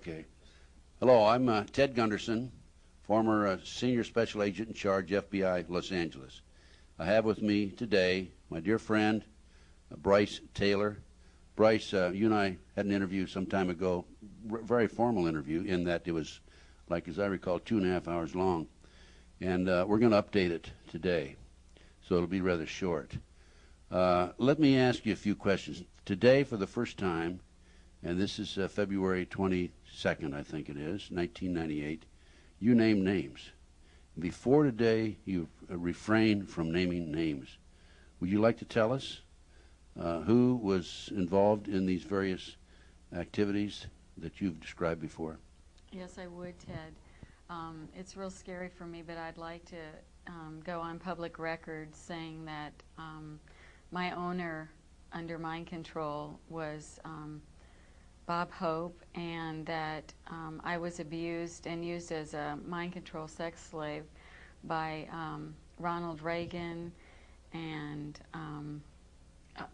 Okay. Hello, I'm Ted Gunderson, former Senior Special Agent in Charge, FBI, Los Angeles. I have with me today my dear friend, Brice Taylor. Brice, you and I had an interview some time ago, very formal interview, in that it was, like as I recall, 2.5 hours long. And we're going to update it today, so it'll be rather short. Let me ask you a few questions. Today, for the first time, and this is February 22nd, I think it is, 1998, you name names. Before today, you refrained from naming names. Would you like to tell us who was involved in these various activities that you've described before? Yes, I would, Ted. It's real scary for me, but I'd like to go on public record saying that my owner under mind control was Bob Hope, and that I was abused and used as a mind control sex slave by Ronald Reagan and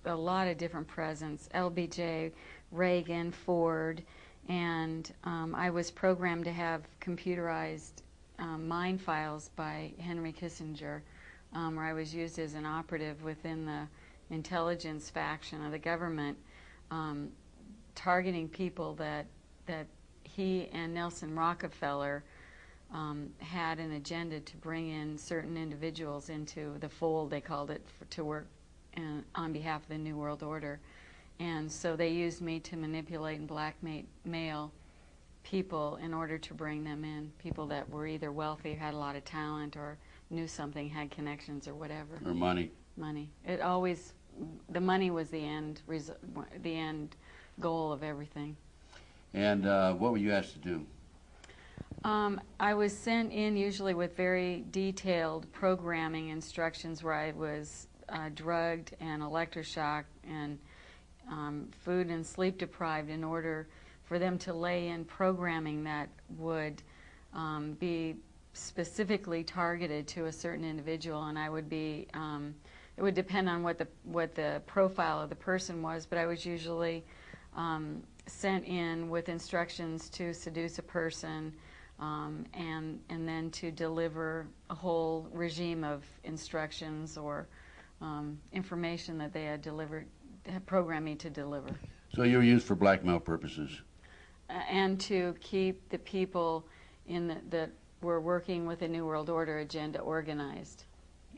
a lot of different presidents, LBJ, Reagan, Ford, and I was programmed to have computerized mind files by Henry Kissinger, where I was used as an operative within the intelligence faction of the government, targeting people that he and Nelson Rockefeller had an agenda to bring in certain individuals into the fold, they called it, to work on behalf of the New World Order. And so they used me to manipulate and blackmail people in order to bring them in, people that were either wealthy, had a lot of talent, or knew something, had connections or whatever. Or money. Money. It always, the money was the end goal of everything. And what were you asked to do? I was sent in usually with very detailed programming instructions where I was drugged and electroshocked and food and sleep deprived in order for them to lay in programming that would be specifically targeted to a certain individual, and I would be, it would depend on what the profile of the person was, but I was usually sent in with instructions to seduce a person, and then to deliver a whole regime of instructions or information that they had programmed me to deliver. So you were used for blackmail purposes? And to keep the people that were working with the New World Order agenda organized.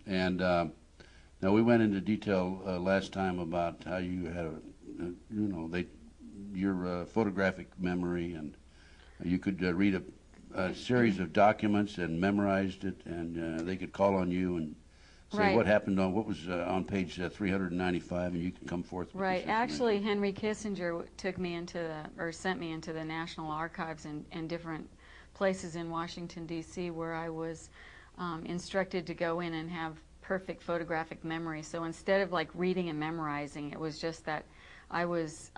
And now we went into detail last time about how you had your photographic memory, and you could read a series of documents and memorized it, and they could call on you and say right. What happened on what was on page 395, and you can come forth with right. Actually, Henry Kissinger took me into sent me into the National Archives and different places in Washington, D.C., where I was instructed to go in and have perfect photographic memory. So instead of like reading and memorizing, it was just that I was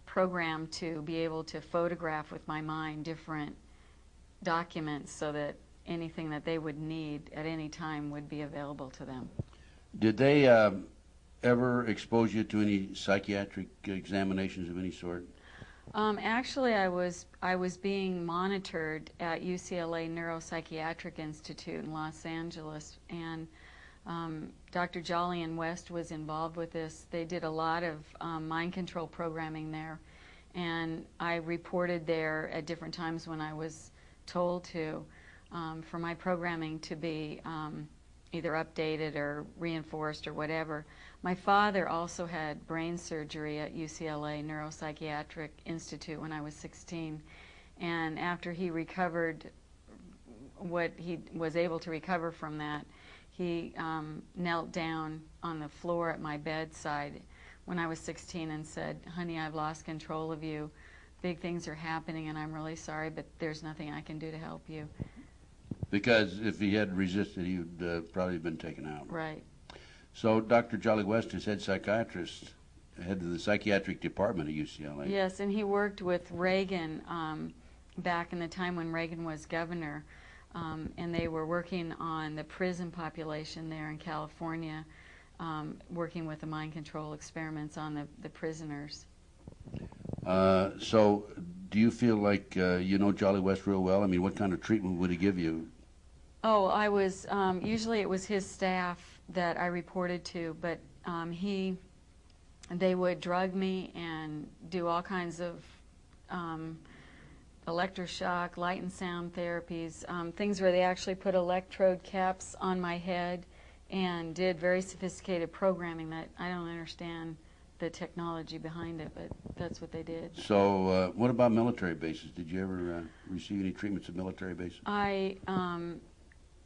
programmed to be able to photograph with my mind different documents so that anything that they would need at any time would be available to them. Did they ever expose you to any psychiatric examinations of any sort? Actually, I was being monitored at UCLA Neuropsychiatric Institute in Los Angeles, and Dr. Jolyon West was involved with this. They did a lot of mind control programming there, and I reported there at different times when I was told to, for my programming to be either updated or reinforced or whatever. My father also had brain surgery at UCLA Neuropsychiatric Institute when I was 16, and after he recovered what he was able to recover from that, he knelt down on the floor at my bedside when I was 16 and said, "Honey, I've lost control of you. Big things are happening and I'm really sorry, but there's nothing I can do to help you." Because if he had resisted, he would probably have been taken out. Right. So Dr. Jolly West is head psychiatrist, head of the psychiatric department at UCLA. Yes, and he worked with Reagan back in the time when Reagan was governor, and they were working on the prison population there in California, working with the mind control experiments on the prisoners. So Do you feel like you know Jolly West real well? I mean, what kind of treatment would he give you? Oh, I was, usually it was his staff that I reported to, but they would drug me and do all kinds of electroshock, light and sound therapies, things where they actually put electrode caps on my head and did very sophisticated programming that I don't understand the technology behind it, but that's what they did. So what about military bases? Did you ever receive any treatments at military bases? I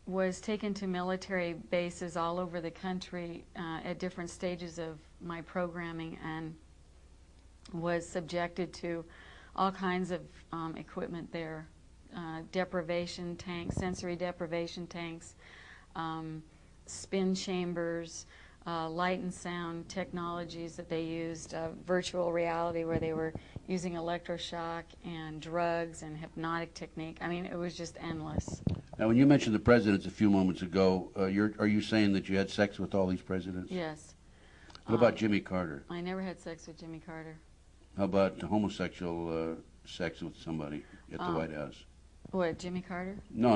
was taken to military bases all over the country at different stages of my programming and was subjected to all kinds of equipment there, deprivation tanks, sensory deprivation tanks, spin chambers, light and sound technologies that they used, virtual reality where they were using electroshock and drugs and hypnotic technique. I mean, it was just endless. Now, when you mentioned the presidents a few moments ago, are you saying that you had sex with all these presidents? Yes. What about Jimmy Carter? I never had sex with Jimmy Carter. How about homosexual sex with somebody at the White House? What, Jimmy Carter? No.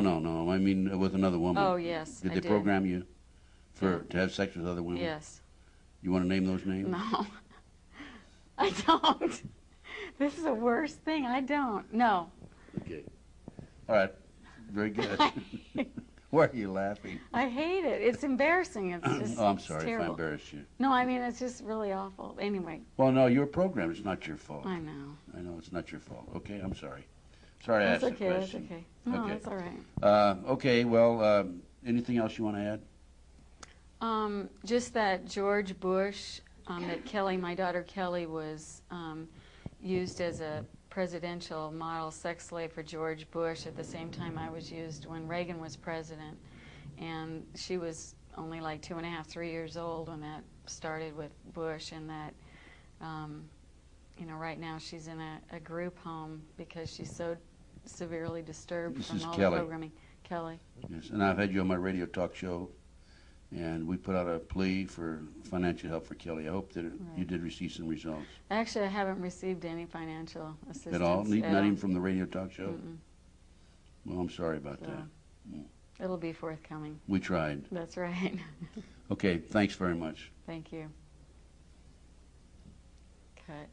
I mean, with another woman. Oh, yes, Did I they did. program you to have sex with other women? Yes. You want to name those names? No. I don't. This is the worst thing. I don't. No. Okay. All right. Very good. Why are you laughing? I hate it. It's embarrassing. It's just Oh, I'm sorry if I terrible. embarrassed you. No, I mean, it's just really awful. Anyway, Well, no, you're programmed. It's not your fault. I know. I know it's not your fault. Okay, I'm sorry. Sorry I That's asked the okay. That's question. okay. No, Okay. that's all right. Okay, well, anything else you want to add? Just that George Bush, that Kelly, my daughter Kelly, was used as a presidential model sex slave for George Bush at the same time I was used when Reagan was president. And she was only like 2.5, 3 years old when that started with Bush, and that, right now she's in a group home because she's so severely disturbed This from is all Kelly. the programming. Kelly. Yes, and I've had you on my radio talk show, and we put out a plea for financial help for Kelly. I hope that you did receive some results. Actually, I haven't received any financial assistance. At all? Not all. even from the radio talk show? Mm-mm. Well, I'm sorry about So, that. it'll be forthcoming. We tried. That's right. Okay, thanks very much. Thank you. Cut.